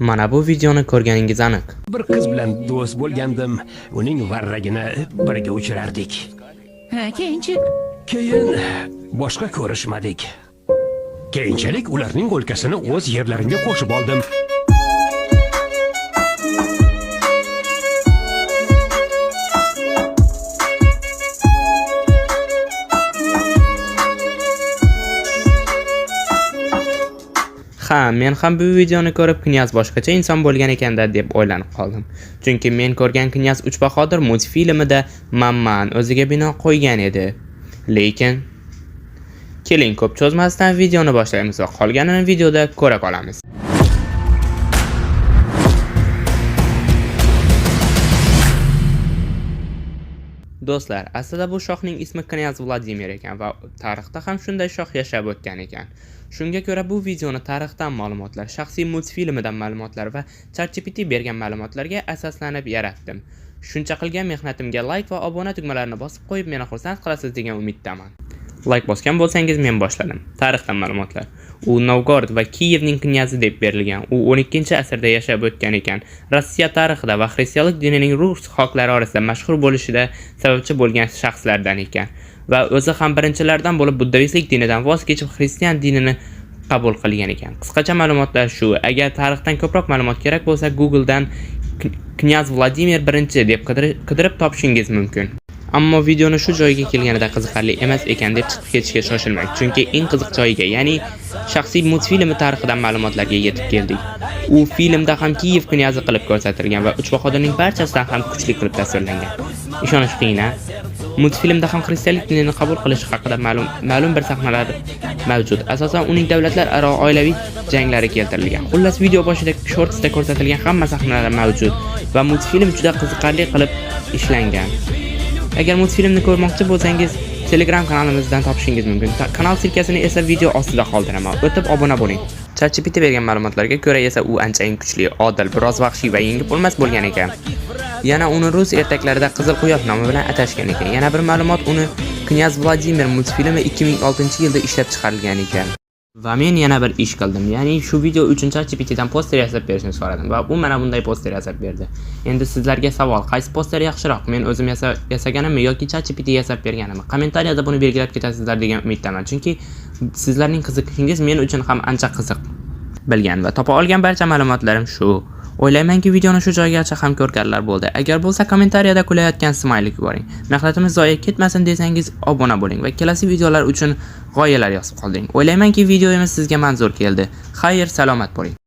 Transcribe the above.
Mana bu videoni ko'rganingiz aniq. Bir qiz bilan do'st bo'lgandim. Uning varragini birga uchirardik. Keyin boshqa ko'rishmadik. Keyinchalik ularning o'lkasini o'z yerlarimga qo'shib oldim. Ha, men ham bu videoni ko'rib knyaz boshqacha inson bo'lgan ekanda deb o'ylanib qoldim. Chunki men ko'rgan Knyaz Uch bahodir multfilmida Mamman o'ziga bino qo'ygan edi. Lekin keling ko'p cho'zmasdan videoni boshlaymiz va qolganini videoda ko'ra qolamiz. Do'stlar, aslida bu shohning ismi Knyaz Vladimir ekan va tarixda ham shunday shoh yashab o'tgan ekan. Shunga ko'ra bu videoni tarixdan ma'lumotlar, shaxsiy multfilmidan ma'lumotlar va ChatGPT bergan ma'lumotlarga asoslanib yaratdim. Shuncha qilgan mehnatimga like va obuna tugmalarini bosib qo'yib meni xursand qilasiz degan umiddaman. Like bosgan bo'lsangiz men boshladim. Tarixdan ma'lumotlar. U Novgorod va Kiyevning knyazi deb berilgan. U 12-asrda yashab o'tgan ekan. Rossiya tarixida va xristianlik dinining rus xalqlari orasida mashhur bo'lishida sababchi bo'lgan shaxslardan ekan. Va o'zi ham birinchilardan bo'lib buddavistlik dinidan voz kechib xristian dinini qabul qilgan ekan. Qisqacha ma'lumotlar shu. Agar tarixdan ko'proq ma'lumot kerak bo'lsa, Googledan Knyaz Vladimir I deb qidirib topishingiz mumkin. Ammo videoni shu joyiga kelganida qiziqarli emas ekan deb chiqib ketishga shoshilmang, chunki eng qiziq joyiga, ya'ni shaxsiy multfilmi tarixidan ma'lumotlarga yetib keldik. U filmda ham Kiyev knyazi qilib ko'rsatilgan va Uch bahodirning barchasidan ham kuchli qilib tasvirlangan. Ishonish qiyin-a? Multfilmda ham xristianlik dinini qabul qilish haqida ma'lum bir sahnalar mavjud. Asosan uning davlatlararo oilaviy janglari keltirilgan. Xullas, video boshida shortsda ko'rsatilgan hamma sahnalar mavjud va multfilm juda qiziqarli qilib ishlangan. Agar multfilmni ko'rmoqchi bo'lsangiz, Telegram kanalimizdan topishingiz mumkin. Kanal silkasini esa video ostida qoldiraman. O'tib obuna bo'ling. ChatGPT bergan ma'lumotlarga ko'ra esa u anchayin kuchli, odil, biroz vahshiy va yengib bo'lmas bo'lgan ekan. Yana uni rus ertaklarida Qizil quyosh nomi bilan atashgan ekan. Yana bir ma'lumot, uni Knyaz Vladimir multfilmi 2006-yilda ishlab chiqarilgan ekan. Va men yana bir ish qildim. Ya'ni shu video uchun ChatGPTdan poster yasab berishni so'radim va u mana bunday poster yasab berdi. Endi sizlarga savol, qaysi poster yaxshiroq? Men o'zim yasaganimmi yoki ChatGPT yasab berganimmi? Kommentariyada buni belgilab ketasizlar degan umiddaman. Chunki sizlarning qiziqishingiz men uchun ham ancha qiziq. Bilgan va topa olgan barcha ma'lumotlarim shu. O'ylaymanki videoni shu joygacha ham ko'rganlar bo'ldi. Agar bo'lsa kommentariyada kulayotgan smaylik yuboring. Mehnatimiz zoya ketmasin desangiz obuna bo'ling va kelasi videolar uchun g'oyalar yozib qolding. O'ylaymanki videomiz sizga manzur keldi. Xayr, salomat bo'ling.